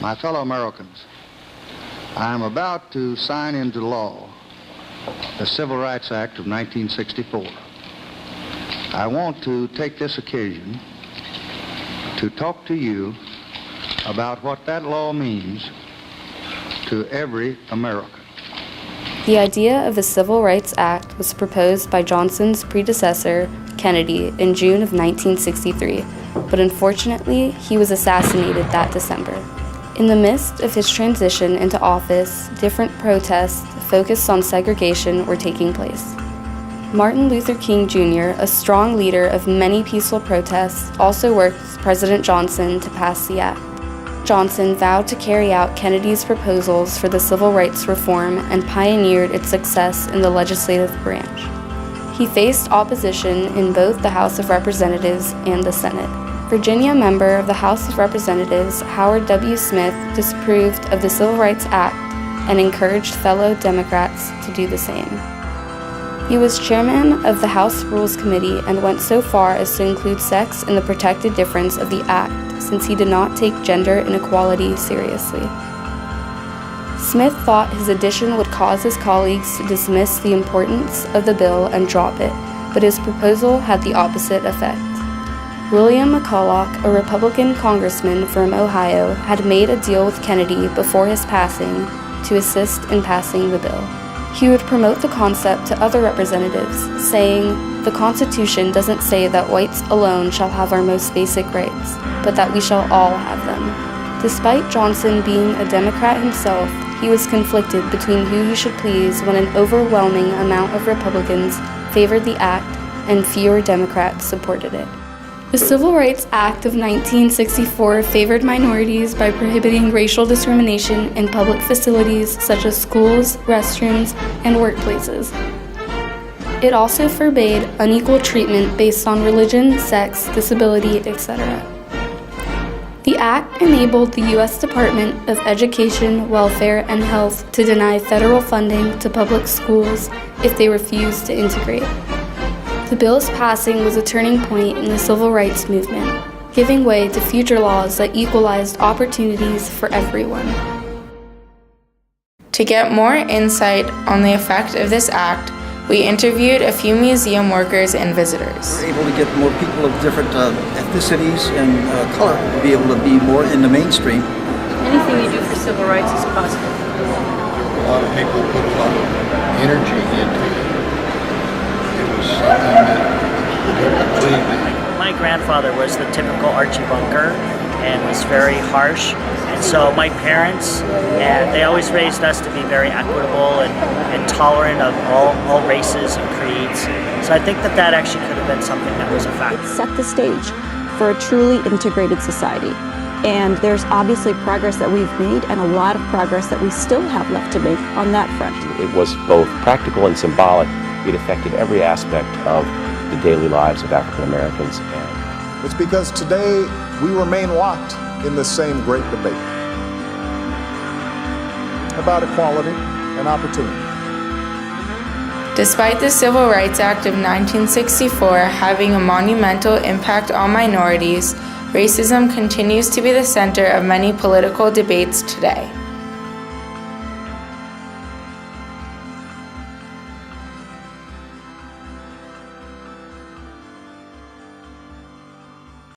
My fellow Americans, I am about to sign into law the Civil Rights Act of 1964. I want to take this occasion to talk to you about what that law means to every American. The idea of a Civil Rights Act was proposed by Johnson's predecessor, Kennedy, in June of 1963, but unfortunately, he was assassinated that December. In the midst of his transition into office, different protests focused on segregation were taking place. Martin Luther King Jr., a strong leader of many peaceful protests, also worked with President Johnson to pass the act. Johnson vowed to carry out Kennedy's proposals for the civil rights reform and pioneered its success in the legislative branch. He faced opposition in both the House of Representatives and the Senate. Virginia member of the House of Representatives, Howard W. Smith, disapproved of the Civil Rights Act and encouraged fellow Democrats to do the same. He was chairman of the House Rules Committee and went so far as to include sex in the protected difference of the act, since he did not take gender inequality seriously. Smith thought his addition would cause his colleagues to dismiss the importance of the bill and drop it, but his proposal had the opposite effect. William McCulloch, a Republican congressman from Ohio, had made a deal with Kennedy before his passing to assist in passing the bill. He would promote the concept to other representatives, saying, "The Constitution doesn't say that whites alone shall have our most basic rights, but that we shall all have them." Despite Johnson being a Democrat himself, he was conflicted between who he should please when an overwhelming amount of Republicans favored the act and fewer Democrats supported it. The Civil Rights Act of 1964 favored minorities by prohibiting racial discrimination in public facilities such as schools, restrooms, and workplaces. It also forbade unequal treatment based on religion, sex, disability, etc. The act enabled the U.S. Department of Education, Welfare, and Health to deny federal funding to public schools if they refused to integrate. The bill's passing was a turning point in the civil rights movement, giving way to future laws that equalized opportunities for everyone. To get more insight on the effect of this act, we interviewed a few museum workers and visitors. We're able to get more people of different ethnicities and color to be able to be more in the mainstream. Anything you do for civil rights is positive. A lot of people put a lot of energy into it. It was something that they believed in. My grandfather was the typical Archie Bunker and was very harsh. And so my parents, they always raised us to be very equitable and tolerant of all races and creeds. So I think that actually could have been something that was a factor. It set the stage for a truly integrated society. And there's obviously progress that we've made and a lot of progress that we still have left to make on that front. It was both practical and symbolic. It affected every aspect of the daily lives of African Americans. It's because today we remain locked in the same great debate about equality and opportunity. Despite the Civil Rights Act of 1964 having a monumental impact on minorities, racism continues to be the center of many political debates today.